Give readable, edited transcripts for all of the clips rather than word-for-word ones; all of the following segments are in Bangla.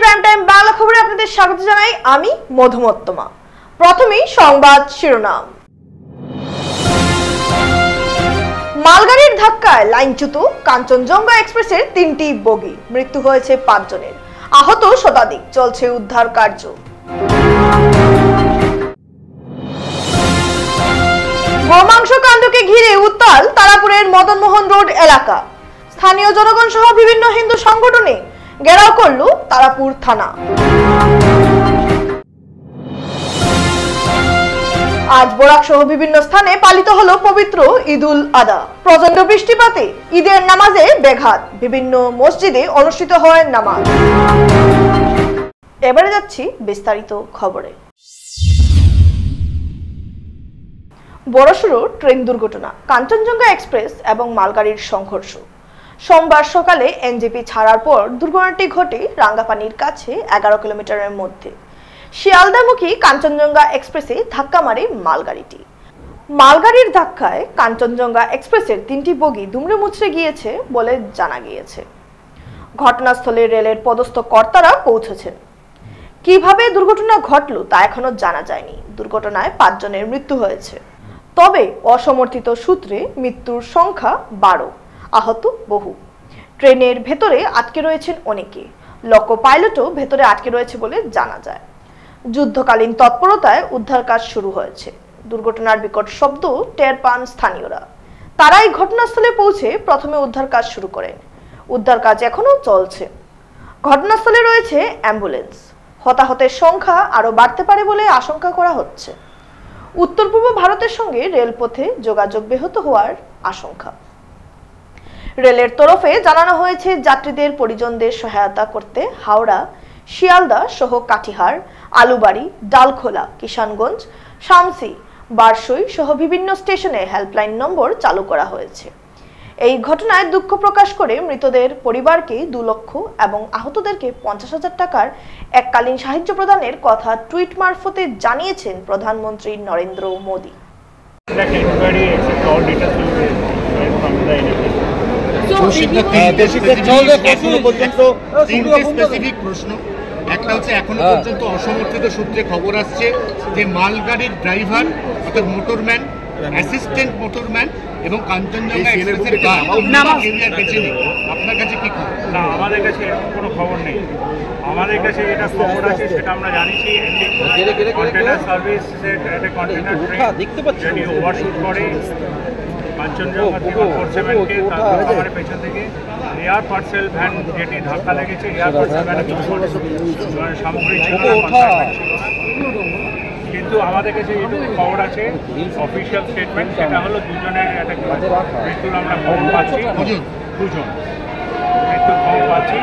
প্রাইম টাইম বাংলা খবরে আপনাদের স্বাগত জানাই আমি মধুমত্তমা। প্রথমেই সংবাদ শিরোনাম। মালগাড়ির ধাক্কায় লাইনচ্যুত কাঞ্চনজঙ্ঘা এক্সপ্রেসের ৩টি বগি, মৃত্যু হয়েছে ৫ জনের, আহত শতাধিক, চলছে উদ্ধার কার্য। গোমাংস কাণ্ডকে ঘিরে উত্তাল তারাপুরের মদনমোহন রোড এলাকা, স্থানীয় জনগণ সহ বিভিন্ন হিন্দু সংগঠনে ঘেরাও করল তারাপুর থানা। আজ বরাক সহ বিভিন্ন স্থানে পালিত হলো পবিত্র ঈদুল আদহা। প্রচন্ড বৃষ্টিপাতে ঈদের নামাজে ব্যাঘাত, বিভিন্ন মসজিদে অনুষ্ঠিত হয় নামাজ। এবারে যাচ্ছি বিস্তারিত খবরে। বড়সড় ট্রেন দুর্ঘটনা, কাঞ্চনজঙ্ঘা এক্সপ্রেস এবং মালগাড়ির সংঘর্ষ। সোমবার সকালে এনজেপি ছাড়ার পর দুর্ঘটনাটি ঘটে রাঙ্গাপানির কাছে 11 কিলোমিটারের মধ্যে। শিয়ালদামুখী কাঞ্চনজঙ্ঘা এক্সপ্রেসে ধাক্কা মারে মালগাড়িটি। মালগাড়ির ধাক্কায় কাঞ্চনজঙ্ঘা এক্সপ্রেসের 3টি বগি দুমড়ে মুচড়ে গিয়েছে বলে জানা গিয়েছে। ঘটনাস্থলে রেলের পদস্থ কর্তারা পৌঁছেছেন। কিভাবে দুর্ঘটনা ঘটল তা এখনো জানা যায়নি। দুর্ঘটনায় 5 জনের মৃত্যু হয়েছে, তবে অসমর্থিত সূত্রে মৃত্যুর সংখ্যা 12, আহত বহু। ট্রেনের ভেতরে আটকে রয়েছেন অনেকে, লোকো পাইলটও ভেতরে আটকে রয়েছে বলে জানা যায়। যুদ্ধকালীন তৎপরতায় উদ্ধার কাজ শুরু হয়েছে। দুর্ঘটনার বিকট শব্দ টের পান স্থানীয়রা। তারাই ঘটনাস্থলে পৌঁছে প্রথমে উদ্ধার কাজ শুরু করেন। উদ্ধার কাজ এখনো চলছে। ঘটনাস্থলে রয়েছে অ্যাম্বুলেন্স। হতাহতের সংখ্যা আরো বাড়তে পারে বলে আশঙ্কা করা হচ্ছে। উত্তর পূর্ব ভারতের সঙ্গে রেলপথে যোগাযোগ ব্যাহত হওয়ার আশঙ্কা। রেলের তরফে জানানো হয়েছে যাত্রীদের পরিজনদের সহায়তা করতে হাওড়া, শিয়ালদা সহ কাটিহার, আলুবাড়ি, ডালখোলা, কিষানগঞ্জ, শামসি, বারসই সহ বিভিন্ন স্টেশনে হেল্পলাইন নম্বর চালু করা হয়েছে। এই ঘটনায় দুঃখ প্রকাশ করে মৃতদের পরিবারকে 2 লক্ষ এবং আহতদেরকে 50,000 টাকার এককালীন সাহায্য প্রদানের কথা টুইট মারফতে জানিয়েছেন প্রধানমন্ত্রী নরেন্দ্র মোদী। একটা হচ্ছে এখনো পর্যন্ত অসমর্থিত সূত্রে খবর আসছে যে মালগাড়ির ড্রাইভার অর্থাৎ মোটরম্যান, অ্যাসিস্ট্যান্ট মোটরম্যান এবং কাঞ্চনজঙ্ঘা এক্সপ্রেসের ক্যারিয়ার বেছে নেই। আপনার কাছে কি খবর? না, আমাদের কাছে এরকম কোনো খবর নেই। আমাদের কাছে যেটা খবর আছে সেটা আমরা জানিছি, কন্টেনার সার্ভিসের একটা কন্টেনার ট্রেন যেটি ওভারশুট করে কাঞ্চনজঙ্ঘা থেকে 47কে তার পেছন থেকে এয়ার পার্সেল ভ্যান যেটি ধাক্কা লেগেছে, এয়ার পার্সেল ভ্যানে সামগ্রী ছিল না, কিন্তু আমাদের কাছে যেটুকু খবর আছে অফিসিয়াল স্টেটমেন্ট সেটা হলো 2 জনের একটা মৃত্যুর আমরা খবর পাচ্ছি। 2 জন মৃত্যুর খবর পাচ্ছি।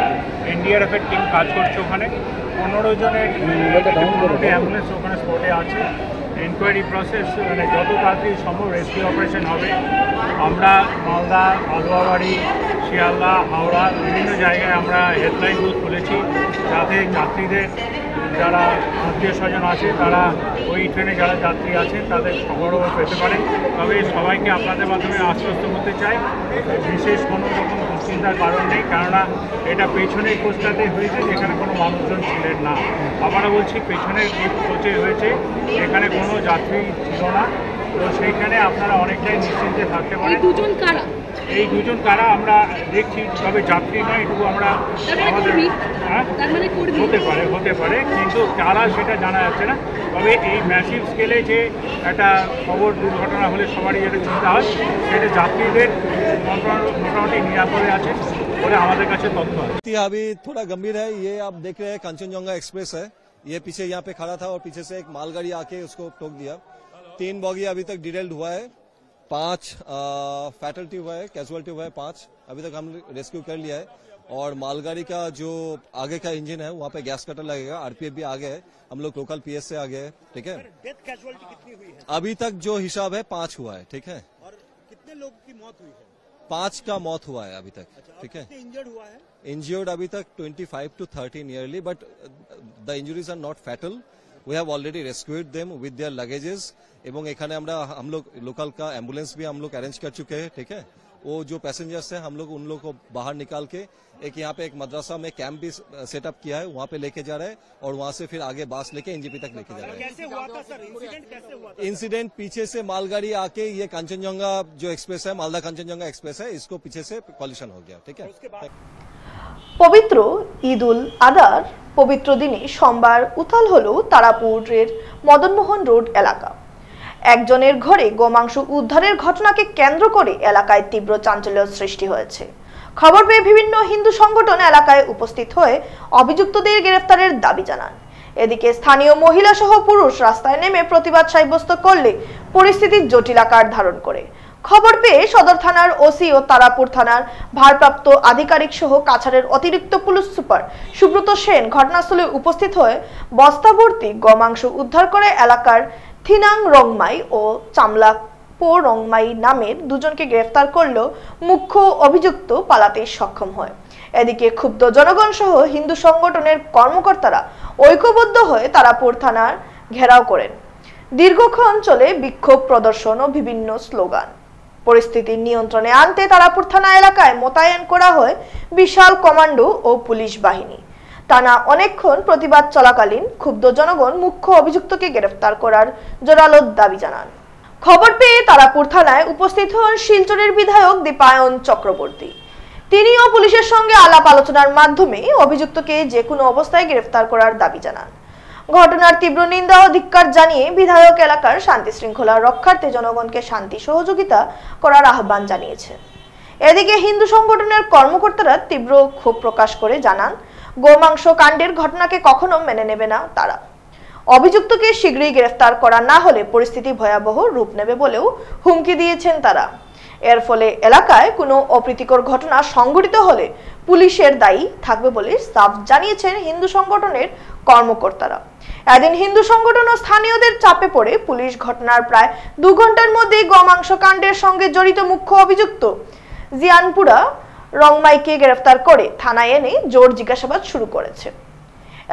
এনডিআরএফ এর টিম কাজ করছে ওখানে। 15 জনের 15টি অ্যাম্বুলেন্স ওখানে স্পটে আছে। এনকোয়ারি প্রসেস মানে যত তাড়াতাড়ি সম্ভব রেস্কিউ অপারেশন হবে। আমরা মালদা, আলুয়াবাড়ি, শিয়ালদা, হাওড়া বিভিন্ন জায়গায় আমরা হেল্পলাইন বুথ খুলেছি, যাতে যাত্রীদের যারা আত্মীয় স্বজন আছে তারা ওই ট্রেনে যারা যাত্রী আছেন তাদের খবরও পেতে পারে। তবে সবাইকে আপনাদের মাধ্যমে আশ্বস্ত করতে চাই, বিশেষ কোনো রকম দুশ্চিন্তার কারণ নেই, কেননা এটা পেছনের কোচটাতে হয়েছে, যেখানে কোনো মানুষজন ছিলেন না। আবারও বলছি, পেছনের কোচে হয়েছে, এখানে কোনো যাত্রী ছিল না। তো সেইখানে আপনারা অনেকটাই নিশ্চিন্তে থাকতে পারেন। এই দুজন কারা আমরা দেখছি, তবে যাত্রী নয়, এটুকু আমরা আমাদের হতে পারে কিন্তু কারা সেটা জানা যাচ্ছে না। তবে এই ম্যাসিভ স্কেলে যে একটা খবর দুর্ঘটনা হলে সবারই যেটা চিন্তা হয়, সেটা যাত্রীদের মোটামুটি নিরাপদে আছে বলে আমাদের কাছে তথ্য আছে। अभी थोड़ा गंभीर है। ये आप देख रहे हैं कांचनजंगा एक्सप्रेस है, ये पीछे यहाँ पे खड़ा था और पीछे से एक मालगाड़ी आके उसको ठोक दिया। 3 बॉगी अभी तक डिटेल्ड हुआ है, 5 फैटलिटी हुआ है, कैजुअलिटी हुआ है 5। अभी तक हम रेस्क्यू कर लिया है। और मालगाड़ी का जो आगे का इंजन है वहाँ पे गैस कटर लगेगा। आरपीएफ भी आगे है, हम लोग लोकल पीएस से आगे है। ठीक है, डेथ कैजुअलिटी कितनी हुई है? अभी तक जो हिसाब है 5 हुआ है। ठीक है, और कितने लोग की मौत हुई है? 5 का मौत हुआ है अभी तक। ठीक है, इंजर्ड हुआ है? इंजर्ड अभी तक 25 to 30 nearly, but the injuries are not fatal. We have already rescued them with their luggages. এবং এখানে আমরা हम लोग लोकल का एम्बुलेंस भी हम लोग अरेंज कर चुके हैं। ठीक है, वो जो पैसेंजर्स हैं हम लोग उन लोग को बाहर निकाल के एक यहाँ पे एक मदरसा में कैंप भी सेटअप किया है, वहाँ पे लेके जा रहे हैं और वहाँ से फिर आगे बस लेके एनजेपी तक लेके जा रहे हैं। कैसे हुआ था सर इंसिडेंट, कैसे हुआ था? इंसिडेंट पीछे से मालगाड़ी आके ये कांचनजंगा जो एक्सप्रेस है, मालदा कांचनजंगा एक्सप्रेस है, इसको पीछे से कॉलिशन हो गया। ठीक है। পবিত্র ঈদ উল আদার পবিত্র দিনে সোমবার উথাল হলো তারাপুরের মদনমোহন রোড এলাকা। একজনের ঘরে গোমাংস উদ্ধারের ঘটনাকে কেন্দ্র করে এলাকায় তীব্র চাঞ্চল্য সৃষ্টি হয়েছে। খবর পেয়ে বিভিন্ন হিন্দু সংগঠন এলাকায় উপস্থিত হয়ে অভিযুক্তদের গ্রেফতারের দাবি জানান। এদিকে স্থানীয় মহিলা সহ পুরুষ রাস্তায় নেমে প্রতিবাদ সাব্যস্ত করলে পরিস্থিতি জটিল আকার ধারণ করে। খবর পেয়ে সদর থানার ওসি ও তারাপুর থানার ভারপ্রাপ্ত আধিকারিক সহ কাছাড়ের অতিরিক্ত পুলিশ সুপার সুব্রত সেন ঘটনাস্থলে উপস্থিত হয়ে বস্তাভর্তি গোমাংস উদ্ধার করে এলাকার থিনাং রংমাই ও চামলাপো রংমাই নামের দুজনকে গ্রেফতার করলেও মুখ্য অভিযুক্ত পালাতে সক্ষম হয়। এদিকে ক্ষুব্ধ জনগণ সহ হিন্দু সংগঠনের কর্মকর্তারা ঐক্যবদ্ধ হয়ে তারাপুর থানার ঘেরাও করেন। দীর্ঘক্ষণ চলে বিক্ষোভ প্রদর্শন ও বিভিন্ন স্লোগান। পরিস্থিতি নিয়ন্ত্রণে আনতে তারাপুর থানা এলাকায় মোতায়েন করা হয় বিশাল কমান্ডো ও পুলিশ বাহিনী। টানা অনেকক্ষণ প্রতিবাদ চলাকালীন ক্ষুব্ধ জনগণ মুখ্য অভিযুক্তকে গ্রেফতার করার জোরালো দাবি জানান। খবর পেয়ে তারাপুর থানায় উপস্থিত হন শিলচরের বিধায়ক দীপায়ন চক্রবর্তী। তিনিও পুলিশের সঙ্গে আলাপ আলোচনার মাধ্যমে অভিযুক্তকে যে কোনো অবস্থায় গ্রেফতার করার দাবি জানান। ঘটনার তীব্র নিন্দা ও ধিক্কার জানিয়ে বিধায়ক এলাকার শান্তি শৃঙ্খলা রক্ষার্থে জনগণকে শান্তি সহযোগিতা করার আহ্বান জানিয়েছেন। এদিকে হিন্দু সংগঠনের কর্মকর্তারা তীব্র ক্ষোভ প্রকাশ করে জানান, গোমাংস কাণ্ডের ঘটনাকে কখনো মেনে নেবে না তারা। অভিযুক্তকে শীঘ্রই গ্রেফতার করা না হলে পরিস্থিতি ভয়াবহ রূপ নেবে বলেও হুমকি দিয়েছেন তারা। এর ফলে এলাকায় কোনো অপ্রীতিকর ঘটনা সংঘটিত হলে পুলিশের দায়ী থাকবে বলে সাফ জানিয়েছেন হিন্দু সংগঠনের কর্মকর্তারা। এদিন হিন্দু সংগঠন ও স্থানীয়দের চাপে পড়ে পুলিশ ঘটনার প্রায় 2 ঘন্টার মধ্যেই গোমাংস কাণ্ডের সঙ্গে জড়িত মুখ্য অভিযুক্ত জিয়ানপুরা রংমাইকে গ্রেফতার করে থানায় এনে জোর জিজ্ঞাসাবাদ শুরু করেছে।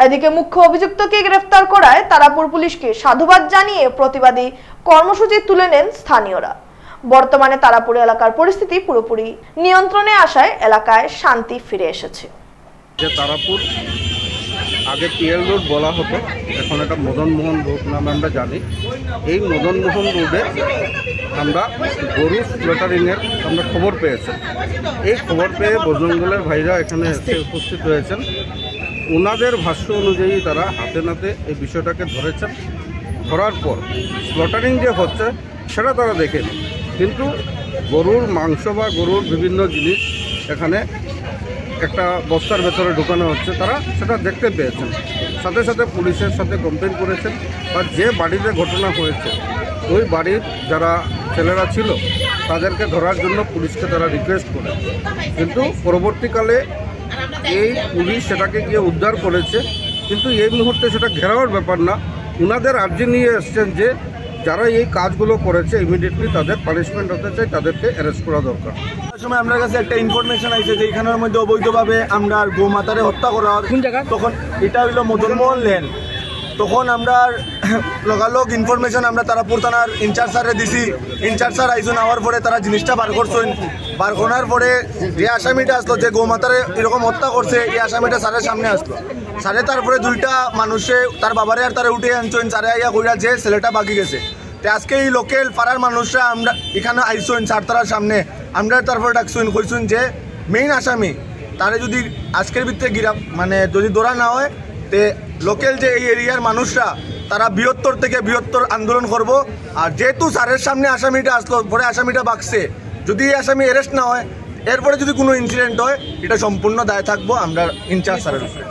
এদিকে মুখ্য অভিযুক্তকে গ্রেফতার করায় তারাপুর পুলিশকে সাধুবাদ জানিয়ে প্রতিবাদী কর্মসূচি তুলে নেন স্থানীয়রা। বর্তমানে তারাপুর এলাকার পরিস্থিতি পুরোপুরি নিয়ন্ত্রণে আসায় এলাকায় শান্তি ফিরে এসেছে। তারাপুর আগে পিএল রোড বলা হতো, এখন এটা মদনমোহন রোড নামে আমরা জানি। এই মদনমোহন রোডে আমরা গরু স্লটারিংয়ের আমরা খবর পেয়েছি। এই খবর পেয়ে বজরঙ্গলের ভাইরা এখানে এসে উপস্থিত হয়েছেন। ওনাদের ভাষ্য অনুযায়ী তারা হাতে নাতে এই বিষয়টাকে ধরেছেন। ধরার পর স্লটারিং যে হচ্ছে সেটা তারা দেখেনি, কিন্তু গরুর মাংস বা গরুর বিভিন্ন জিনিস এখানে একটা বস্তার ভেতরে ঢোকানো হচ্ছে, তারা সেটা দেখতে পেয়েছেন। সাথে সাথে পুলিশের সাথে কমপ্লেন করেছেন, বা যে বাড়িতে ঘটনা হয়েছে ওই বাড়ির যারা ছেলেরা ছিল তাদেরকে ধরার জন্য পুলিশকে তারা রিকোয়েস্ট করে, কিন্তু পরবর্তীকালে এই পুলিশ সেটাকে গিয়ে উদ্ধার করেছে। কিন্তু এই মুহূর্তে সেটা ঘেরাওয়ার ব্যাপার না, ওনাদের আর্জি নিয়ে এসছেন যে যারা এই কাজগুলো করেছে ইমিডিয়েটলি তাদের পানিশমেন্ট হতে চাই, তাদেরকে অ্যারেস্ট করা দরকার। সময় আমার কাছে একটা ইনফরমেশন আইছে যে এখানের মধ্যে অবৈধভাবে আমরা গোমাতারে হত্যা করা হয়। কোন জায়গা? তখন এটা হইল মদনমোহন লেন। তখন আমরা লগালগ ইনফরমেশন আমরা তারাপুর থানার ইনচার্জ স্যারে দিছি। ইনচার্জ স্যার আইসুন, আওয়ার পরে তারা জিনিসটা বার করছেন। বার করার পরে যে আসামিটা আসলো যে গোমাতারে এরকম হত্যা করছে, এই আসামিটা স্যারের সামনে আসলো। স্যারে তারপরে 2টা মানুষে তার বাবারে আর তারা উঠে আনছেন। স্যারে আইয়া কইরা যে ছেলেটা বাকি গেছে। তো আজকে এই লোকাল পাড়ার মানুষরা আমরা এখানে আইসুন স্যার তারার সামনে, আমরা তারপরে ডাকছুন, কইসুন যে মেইন আসামি তারে যদি আজকের ভিতরে মানে যদি ধরা না হয় তে লোকাল যে এই এরিয়ার মানুষরা তারা বৃহত্তর থেকে বৃহত্তর আন্দোলন করব। আর যেহেতু স্যারের সামনে আসামিটা আসলো, পরে আসামিটা বাকছে, যদি এই আসামি অ্যারেস্ট না হয় এরপরে যদি কোনো ইনসিডেন্ট হয় এটা সম্পূর্ণ দায় থাকবো আমরা ইনচার্জ স্যারের উপরে।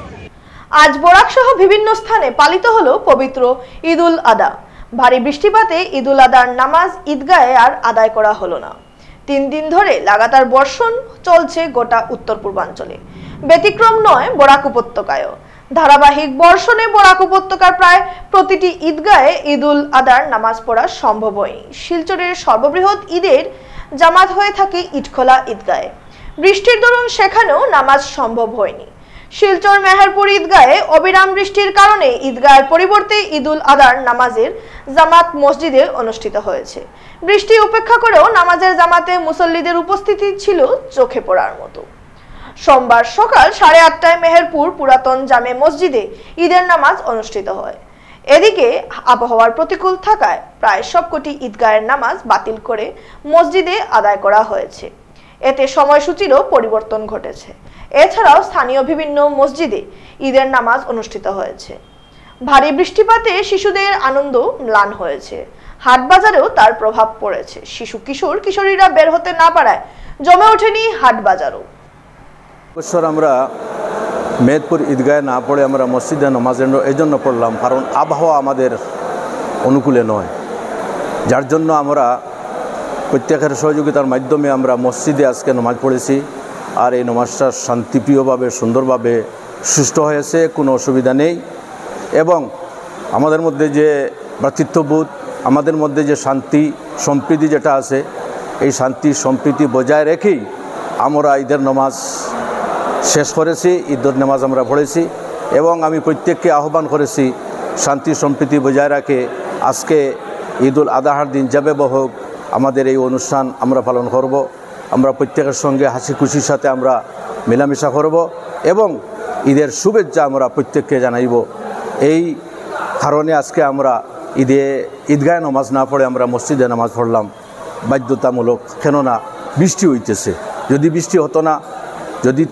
আজ বরাক সহ বিভিন্ন স্থানে পালিত হলো পবিত্র ঈদ উল আদা। ভারী বৃষ্টিপাতে ঈদ উল আদার নামাজ ঈদগাহে আর আদায় করা হলো না। 3 দিন ধরে লাগাতার বর্ষণ চলছে গোটা উত্তর পূর্বাঞ্চলে, ব্যতিক্রম নয় বরাক উপত্যকায়ও। ধারাবাহিক বর্ষণে বরাক উপত্যকার প্রায় প্রতিটি ঈদগাহে ঈদ উল আদার নামাজ পড়া সম্ভব হয়নি। শিলচরের সর্ববৃহৎ ঈদের জামাত হয়ে থাকে ইটখোলা ঈদগাহে। বৃষ্টির দরুন সেখানেও নামাজ সম্ভব হয়নি। শিলচর মেহেরপুর ঈদগাহে অবিরাম বৃষ্টির কারণে ঈদগাহের পরিবর্তে ঈদুল আদার নামাজের জামাত মসজিদে অনুষ্ঠিত হয়েছে। বৃষ্টি উপেক্ষা করেও নামাজের জামাতে মুসল্লিদের উপস্থিতি ছিল চোখে পড়ার মতো। সোমবার সকাল 8:30টায় মেহেরপুর পুরাতন জামে মসজিদে ঈদের নামাজ অনুষ্ঠিত হয়। এদিকে আবহাওয়ার প্রতিকূল থাকায় প্রায় সবকটি ঈদগাহের নামাজ বাতিল করে মসজিদে আদায় করা হয়েছে। এতে সময়সূচিরও পরিবর্তন ঘটেছে। এছাড়াও স্থানীয় বিভিন্ন মসজিদে ঈদের নামাজ অনুষ্ঠিত হয়েছে। ভারী বৃষ্টিপাতে শিশুদের আনন্দ ম্লান হয়েছে, হাট বাজারেও তার প্রভাব পড়েছে। শিশু কিশোর কিশোরীরা বের হতে না পারায় জমে ওঠেনি হাট বাজারও। বছর আমরা মেহেরপুর ঈদগাহে না পড়ে আমরা মসজিদে নামাজ এই জন্য পড়লাম, কারণ আবহাওয়া আমাদের অনুকূলে নয়, যার জন্য আমরা প্রত্যেকের সহযোগিতার মাধ্যমে আমরা মসজিদে আজকে নামাজ পড়েছি। আর এই নামাজটা শান্তিপ্রিয়ভাবে সুন্দরভাবে সুষ্ঠু হয়েছে, কোনো অসুবিধা নেই। এবং আমাদের মধ্যে যে ভ্রাতৃত্ববোধ, আমাদের মধ্যে যে শান্তি সম্প্রীতি যেটা আছে, এই শান্তি সম্প্রীতি বজায় রেখেই আমরা ঈদের নামাজ শেষ করেছি, ঈদের নামাজ আমরা পড়েছি। এবং আমি প্রত্যেককে আহ্বান করেছি শান্তি সম্প্রীতি বজায় রাখে আজকে ঈদুল আদাহার দিন যাবে হোক আমাদের এই অনুষ্ঠান আমরা পালন করব। আমরা প্রত্যেকের সঙ্গে হাসি খুশির সাথে আমরা মেলামেশা করব এবং ঈদের শুভেচ্ছা আমরা প্রত্যেককে জানাইব। এই কারণে আজকে আমরা ঈদগাহে নামাজ না পড়ে আমরা মসজিদে নামাজ পড়লাম বাধ্যতামূলক, কেননা বৃষ্টি হইতেছে। যদি বৃষ্টি হতো না, যদি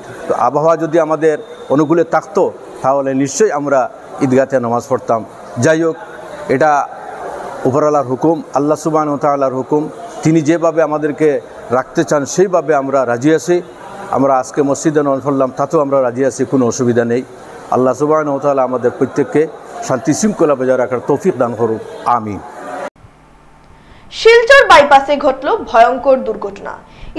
আবহাওয়া যদি আমাদের অনুকূলে থাকতো, তাহলে নিশ্চয়ই আমরা ঈদগাহে নামাজ পড়তাম। যাই হোক, এটা উপরওয়ালার হুকুম, আল্লাহ সুবহানাহু ওয়া তাআলার হুকুম। তিনি যেভাবে আমাদেরকে রাখতে চান সেইভাবে আমরা রাজি আছি। আমরা আজকে মসজিদে নামাজ পড়লাম, তাতেও আমরা রাজি আছি, কোনো অসুবিধা নেই। আল্লাহ সুবহানাহু ওয়া তাআলা আমাদের প্রত্যেককে শান্তি শৃঙ্খলা বজায় রাখার তৌফিক দান করুক, আমিন। শিলচর বাইপাসে ঘটল ভয়ঙ্কর দুর্ঘটনা।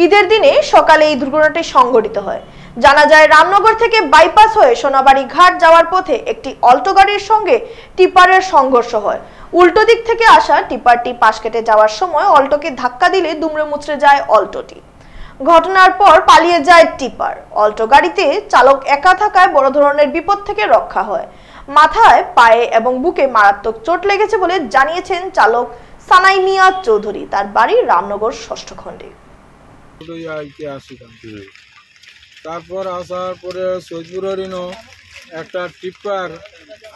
ঈদের দিনে সকালে এই দুর্ঘটনাটি সংঘটিত হয়। জানা যায়, রামনগর থেকে বাইপাস হয়ে সোনাবাড়ি ঘাট যাওয়ার পথে একটি অল্টো গাড়ির সঙ্গে টিপারের সংঘর্ষ হয়। উল্টো দিক থেকে আসা টিপারটি পাশ কেটে যাওয়ার সময় অল্টোকে ধাক্কা দিলে দুমড়ে মুচড়ে যায় অল্টোটি। ঘটনার পর পালিয়ে যায় টিপার। অল্টো গাড়িতে চালক একা থাকায় বড় ধরনের বিপদ থেকে রক্ষা হয়। মাথায়, পায়ে এবং বুকে মারাত্মক চোট লেগেছে বলে জানিয়েছেন চালক সানাই মিয়া চৌধুরী। তার বাড়ি রামনগর 6 খণ্ডে। তারপর আসার পরে সৈদপুরের একটা টিপ্পার,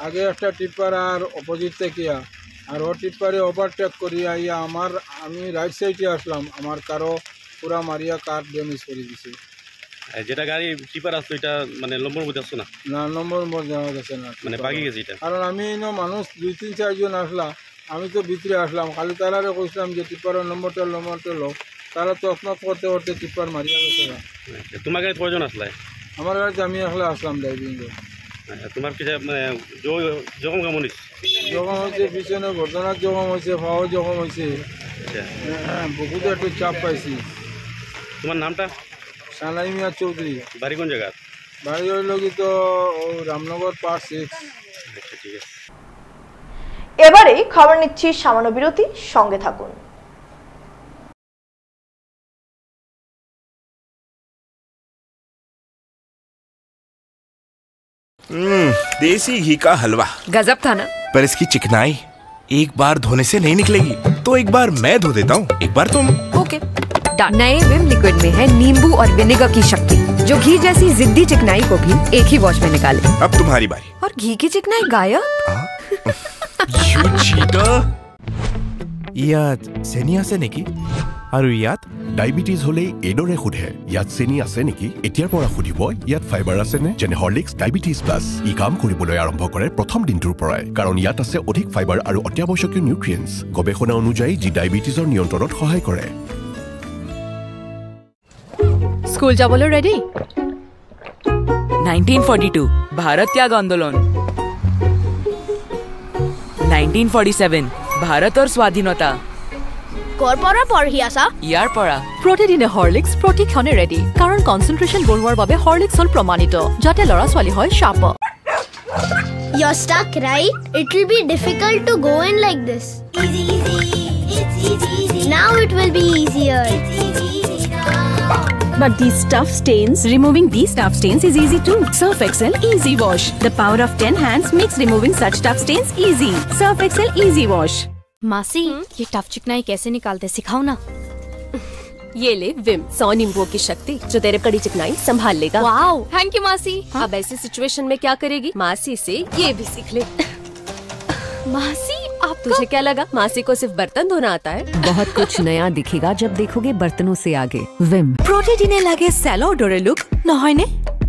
আগে একটা টিপ্পার আর অপোজিট থেকে আর ও টিপ্পারে ওভারটেক করি আইয়া আমি রাইট সাইডে আসলাম, আমার কারো পুরা মারিয়া কার ড্যামেজ করে দিছে। যেটা গাড়ি টিপার আসলো এটা মানে নম্বর মধ্যে আসছো না? না, নম্বর দেওয়া গেছে না, মানে বাকি গেছে এটা। কারণ আমি মানুষ 2-3-4 জন আসলাম, আমি তো ভিতরে আসলাম, খালি তারারে কইছিলাম যে টিপ্পারের নম্বরটা লো। তারা তো অকনক করতে করতে টিপ্পার মারিয়া গেছে। তোমার গাড়ি কয়জন আসলে? আমার গাড়িতে আমি আসলে আসলাম ড্রাইভিং। তোমার কি জখম কেমন হয়েছে? জখম হয়েছে, পিছনে ঘটনার জখম হয়েছে, পাওয়া জখম হয়েছে, বহুত একটু চাপ পাইছি। তোমার নামটা? সানাই মিয়া চৌধুরী। বাড়ি কোন জায়গা? বাড়ি হইল কি তো রামনগর পার্ট 6। আচ্ছা, ঠিক আছে। এবারে খবর নিচ্ছি সামান্য বিরতি, সঙ্গে থাকুন। देसी घी का हलवा गजब था ना? पर इसकी चिकनाई एक बार धोने से नहीं निकलेगी, तो एक बार मैं धो देता हूँ, एक बार तुम। ओके। नए विम लिक्विड में है नींबू और विनेगर की शक्ति, जो घी जैसी जिद्दी चिकनाई को भी एक ही वॉश में निकाले। अब तुम्हारी बारी। और घी की चिकनाई गायब। You cheater! ইয়াত চেনি আছে নেকি? আৰু ইয়াত ডায়েবেটিছ হলে এডৰে সোধে ইয়াত চেনি আছে নেকি? এতিয়াৰ পৰা সুধিব ইয়াত ফাইবাৰ আছে নে? যেনে হৰলিক্স ডায়েবেটিছ প্লাছ। ই কাম কৰিবলৈ আৰম্ভ কৰে প্ৰথম দিনটোৰ পৰাই, কাৰণ ইয়াত আছে অধিক ফাইবাৰ আৰু অত্যাৱশ্যকীয় নিউট্ৰিয়েণ্টছ, গৱেষণা অনুযায়ী যি ডায়েবেটিছৰ নিয়ন্ত্ৰণত সহায় কৰে। স্কুল যাবলৈ ৰেডি? 1942 ভাৰত ত্যাগ আন্দোলন, 1947 ভাৰতৰ স্বাধীনতা। কৰ পৰা পঢ়ি আছা? ইয়াৰ পৰা। প্ৰতিদিনে হৰলিক্স প্ৰতিক্ষণে ৰেডি, কাৰণ কনচেন্ট্ৰেশ্যন বঢ়োৱাৰ বাবে হৰলিক্স হ'ল প্ৰমাণিত, যাতে ল'ৰা ছোৱালী হয় sharp. You're stuck, right? It will be difficult to go in like this. Easy, easy, it's easy, easy. Now it will be easier. It's easy, easy now. But these tough stains, removing these tough stains is easy too. Surf Excel Easy Wash. The power of 10 hands makes removing such tough stains easy. Surf Excel Easy Wash. मासी ये टफ चिकनाई कैसे निकालते सिखाओ ना। ये ले विम 100 नींबुओं की शक्ति जो तेरे कड़ी चिकनाई संभाल लेगा। वाओ थैंक यू मासी। अब ऐसी सिचुएशन में क्या करेगी? मासी से ये भी सीख ले। मासी आप तुझे क्या लगा मासी को सिर्फ बर्तन धोना आता है? बहुत कुछ नया दिखेगा जब देखोगे बर्तनों से आगे विम। প্ৰতিদিনে লাগে চেলৰ দৰে লুক নহয়নে?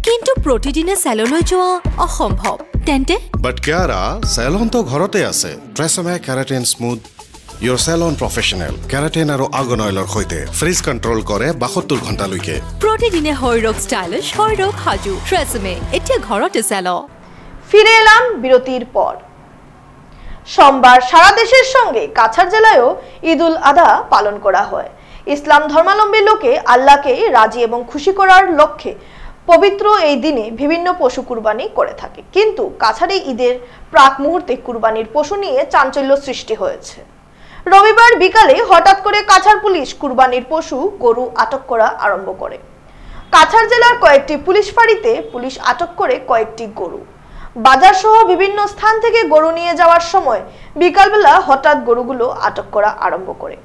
কিন্তু প্ৰতিদিনে চেললৈ যোৱা অসম্ভৱ। তেন্তে বাট কিয়াৰা চেলন তো ঘৰতে আছে। TRESemme keratin smooth your salon professional keratin আৰু আৰ্গন অইলৰ সৈতে ফ্ৰিজ কণ্ট্ৰল কৰে 72 ঘণ্টালৈকে। প্ৰতিদিনে শৰীৰক ষ্টাইলিছ শৰীৰক সাজু ট্ৰেছমে এতিয়া ঘৰতে চেল। ফিরে এলাম বিরতির পর। সোমবার সারা দেশের সঙ্গে কাছাড় জেলায়ও ঈদ উল আধা পালন করা হয়। ইসলাম ধর্মাবলম্বী লোকে আল্লাহকে রাজি এবং খুশি করার লক্ষ্যে পবিত্র এই দিনে বিভিন্ন পশু কুরবানি করে থাকে। কিন্তু কাছাড়ে ঈদের প্রাক মুহূর্তে কুরবানির পশু নিয়ে চাঞ্চল্য সৃষ্টি হয়েছে। রবিবার বিকালে হঠাৎ করে কাছাড় পুলিশ কুরবানির পশু গরু আটক করা আরম্ভ করে। কাছাড় জেলার কয়েকটি পুলিশ ফাঁড়িতে পুলিশ আটক করে কয়েকটি গরু। বাজার সহ বিভিন্ন স্থান থেকে গরু নিয়ে যাওয়ার সময় বিকালবেলা হঠাৎ গরুগুলো আটক করা আরম্ভ করে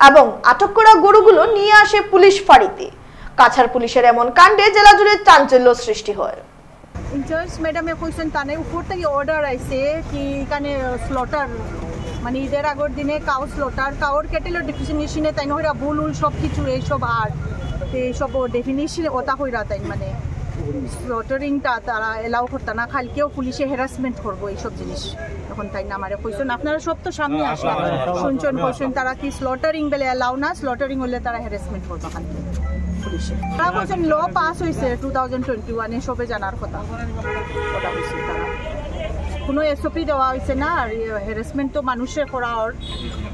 এবং আটক করা গরুগুলো নিয়ে আসে পুলিশ ফাঁড়িতে। কাছাড় পুলিশের এমন কাণ্ডে জেলা জুড়ে চাঞ্চল্য সৃষ্টি হয়। ইনচার্জ ম্যাডামে কইছেন তানে উপর থেকে অর্ডার আইছে কি এখানে স্লটার মানে ঈদের আগের দিনে কাউ স্লটার কাউর ক্যাটেলের ডেফিনিশনে তাই নহরা ভুল উল সব কিছু এইসব আর এইসব ডেফিনিশনে ওটা হইরা তাই মানে স্লটারিংটা তারা এলাও করতে না খালকেও পুলিশে হ্যারাসমেন্ট করবো এইসব জিনিস তখন তাই না আমারে কইছেন আপনারা সব তো সামনে আসলাম শুনছেন কইছেন তারা কি স্লটারিং বেলে এলাও না স্লটারিং হলে তারা হ্যারাসমেন্ট করবো খালকে পুলিশে তারা বলছেন ল পাস হয়েছে 2021 সবে জানার কথা ওটা হয়েছে তারা কোনো এসওপি দেওয়া হয়েছে না আর হ্যারাসমেন্ট তো মানুষের করা আর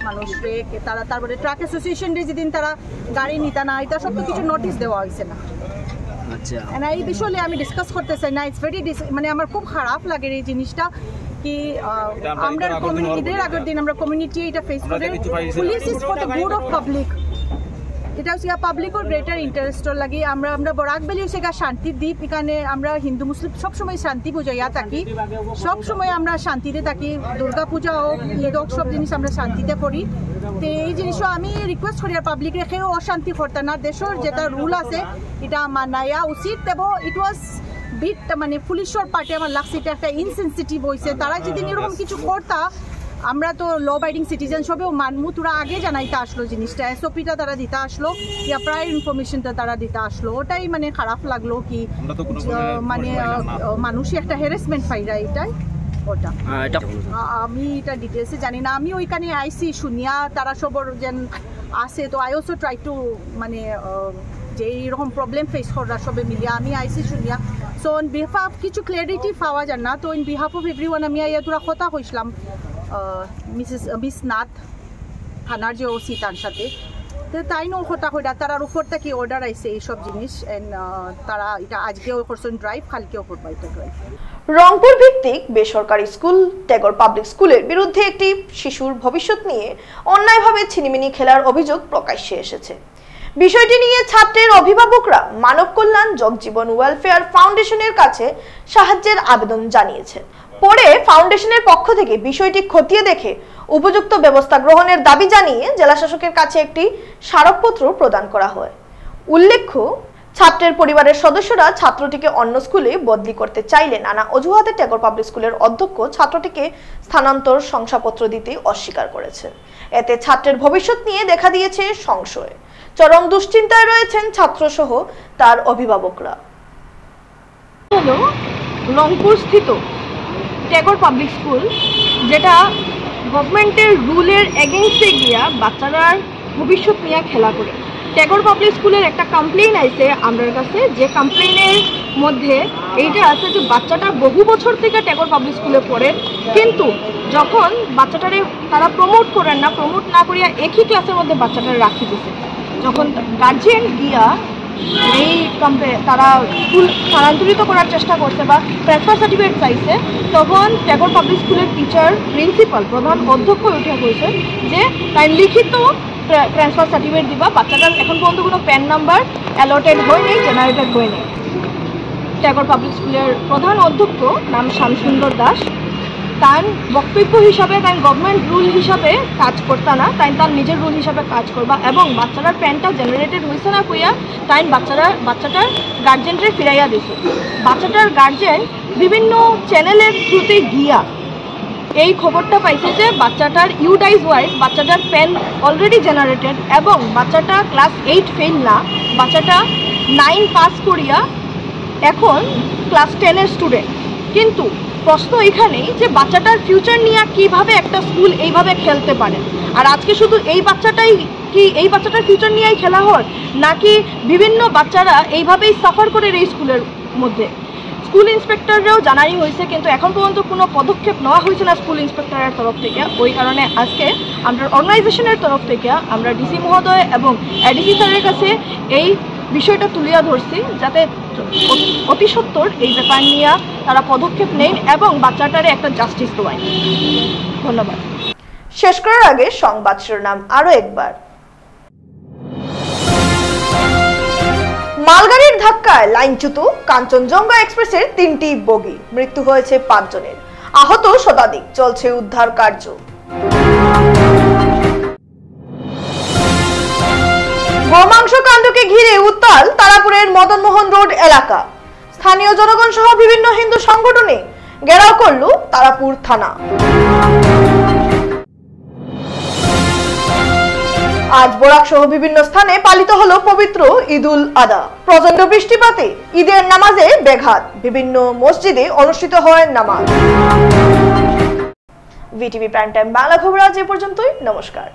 মানুষকে তারা তারপরে ট্রাক অ্যাসোসিয়েশন যেদিন তারা গাড়ি নিতা না এটা সব তো কিছু নোটিশ দেওয়া হয়েছে না। এই বিষয়ে আমি ডিসকাস করতে চাই না ইটস ভেরি মানে আমার খুব খারাপ লাগে এই জিনিসটা কি আমরা ঈদের আগের দিন আমরা কমিউনিটি এটা ফেস করে police is for the good of public এটা হচ্ছে পাবলিকর গ্রেটার ইন্টারেস্টর লাগে আমরা বরাক বেলি হচ্ছে শান্তির দ্বীপ এখানে আমরা হিন্দু মুসলিম সবসময় শান্তি বুঝাইয়া থাকি সবসময় আমরা শান্তিতে থাকি দুর্গা পূজা হোক ঈদ হোক সব জিনিস আমরা শান্তিতে করি তো এই জিনিসও আমি রিকোয়েস্ট করি আর পাবলিক রেখেও অশান্তি করতে না দেশের যেটা রুল আছে এটা মানায়া উচিত এবং ইট ওয়াজ বিট মানে পুলিশের পার্টি আমার লাগছে এটা একটা ইনসেন্সিটিভ হয়েছে তারা যেদিন এরকম কিছু করতা আমরা তো ল বাইডিং সিটিজেন সবেও মানমু তোরা আগে জানাইতে আসলো জিনিসটা এসওপিটা তারা দিতে আসলো ইয়া প্রায় ইনফরমেশনটা তারা দিতে আসলো ওটাই মানে খারাপ লাগলো কি মানে মানুষই একটা হ্যারাসমেন্ট পাইরা এটাই ওটা আমি এটা ডিটেলসে জানি না আমি ওইখানে আইসি শুনিয়া তারা সবর যেন আসে তো আই অলসো ট্রাই টু মানে যে এইরকম প্রবলেম ফেস করা সবে মিলিয়া আমি আইসি শুনিয়া সো অন বিহাফ কিছু ক্লিয়ারিটি পাওয়া যায় না তো ইন বিহাফ অফ এভরিওয়ান আমি আইয়া তোরা কথা কইছিলাম মিস নাথ থানার যে ওসি তার সাথে তো তাই নো কথা কইরা তারার উপর থেকে অর্ডার আইছে এইসব জিনিস এন্ড তারা এটা আজকেও করছেন ড্রাইভ কালকেও করবে এটা ড্রাইভ। রংপুর ভিত্তিক বেসরকারি স্কুল টেগর পাবলিক স্কুলের বিরুদ্ধে একটি শিশুর ভবিষ্যৎ নিয়ে অন্যায়ভাবে ছিনিমিনি খেলার অভিযোগ প্রকাশ্যে এসেছে। বিষয়টি নিয়ে ছাত্রের অভিভাবকরা মানব কল্যাণ জগজীবন ওয়েলফেয়ার ফাউন্ডেশনের কাছে সাহায্যের আবেদন জানিয়েছেন। পরে ফাউন্ডেশনের পক্ষ থেকে বিষয়টি খতিয়ে দেখে উপযুক্ত ব্যবস্থা গ্রহণের দাবি জানিয়ে জেলা শাসকের কাছে একটি স্মারকপত্র প্রদান করা হয়। উল্লেখ্য ছাত্রের পরিবারের সদস্যরা ছাত্রটিকে অন্য স্কুলে বদলি করতে চাইলে নানা অজুহাতে টেগর পাবলিক স্কুলের অধ্যক্ষ ছাত্রটিকে স্থানান্তর শংসাপত্র দিতে অস্বীকার করেছেন। এতে ছাত্রের ভবিষ্যৎ নিয়ে দেখা দিয়েছে সংশয়। চরম দুশ্চিন্তায় রয়েছেন ছাত্রসহ তার অভিভাবকরা। রংপুর স্থিত টেগর পাবলিক স্কুল যেটা গভর্নমেন্টের রুলের এগেইনস্টে গিয়া বাচ্চারার ভবিষ্যৎ নিয়ে খেলা করে। টেগর পাবলিক স্কুলের একটা কমপ্লেইন আইছে আমার কাছে, যে কমপ্লেইনের মধ্যে এইটা আছে যে বাচ্চাটা বহু বছর থেকে টেগর পাবলিক স্কুলে পড়ে, কিন্তু যখন বাচ্চাটারে তারা প্রমোট করেন না, প্রমোট না করিয়া একই ক্লাসের মধ্যে বাচ্চাটারে রাখি দিছে। যখন গার্জিয়ান গিয়া এই তারা স্কুল স্থানান্তরিত করার চেষ্টা করছে বা ট্রান্সফার সার্টিফিকেট চাইছে, তখন টেগর পাবলিক স্কুলের টিচার প্রিন্সিপাল প্রধান অধ্যক্ষ উঠে বলছে যে তাই লিখিত ট্রান্সফার সার্টিফিকেট দিবা। বাচ্চাটার এখন পর্যন্ত কোনো প্যান নাম্বার অ্যালটেড হয়নি, জেনারেটেড হয়নি। ট্যাগর পাবলিক স্কুলের প্রধান অধ্যক্ষ নাম শ্যামসুন্দর দাস, তার বক্তব্য হিসাবে তাই গভর্নমেন্ট রুল হিসাবে কাজ করতা না, তাই তার নিজের রুল হিসাবে কাজ করবা এবং বাচ্চাটার প্যানটা জেনারেটেড হয়েছে না কইয়া তাই বাচ্চাটার গার্জেনরে ফিরাইয়া দিছে। বাচ্চাটার গার্জেন বিভিন্ন চ্যানেলের থ্রুতে গিয়া এই খবরটা পাইছে যে বাচ্চাটার ইউডাইজ ওয়াইজ বাচ্চাটার প্যান অলরেডি জেনারেটেড এবং বাচ্চাটা ক্লাস 8 ফেল না, বাচ্চাটা 9 পাস করিয়া এখন ক্লাস 10-এর স্টুডেন্ট। কিন্তু প্রশ্ন এখানেই যে বাচ্চাটার ফিউচার নিয়ে কিভাবে একটা স্কুল এইভাবে খেলতে পারে। আর আজকে শুধু এই বাচ্চাটাই কি এই বাচ্চাটার ফিউচার নিয়েই খেলা হয়, নাকি বিভিন্ন বাচ্চারা এইভাবেই সাফার করে এই স্কুলের মধ্যে? স্কুল ইন্সপেক্টররাও জানাই হয়েছে, কিন্তু এখন পর্যন্ত কোনো পদক্ষেপ নেওয়া হয়েছে না স্কুল ইন্সপেক্টরের তরফ থেকে। ওই কারণে আজকে আমরা অর্গানাইজেশনের তরফ থেকে আমরা ডিসি মহোদয় এবং এডিসি স্যারের কাছে এই বিষয়টা তুলিয়া ধরছি, যাতে অতি সত্বর এই ব্যাপার নিয়ে তারা পদক্ষেপ নেন এবং বাচ্চাটারে একটা জাস্টিস দেওয়ায়। ধন্যবাদ। শেষ করার আগে সংবাদ শিরোনাম আরো একবার। মালগাড়ির ধাক্কায় লাইনচ্যুত কাঞ্চনজঙ্ঘা এক্সপ্রেসের 3টি বগি, মৃত্যু হয়েছে 5 জনের, আহত শতাধিক, চলছে উদ্ধার কার্য। গোমাংস কাণ্ডকে ঘিরে উত্তাল তারাপুরের মদনমোহন রোড এলাকা, স্থানীয় জনগণ সহ বিভিন্ন হিন্দু সংগঠনে ঘেরাও করল তারাপুর থানা। আজ বরাক সহ বিভিন্ন স্থানে পালিত হলো পবিত্র ঈদুল আদহা। প্রচন্ড বৃষ্টিপাতে ঈদের নামাজে ব্যাঘাত, বিভিন্ন মসজিদে অনুষ্ঠিত হয় নামাজ। ভিটিভি প্রাইম টাইম বাংলা খবর আজ এ পর্যন্তই। নমস্কার।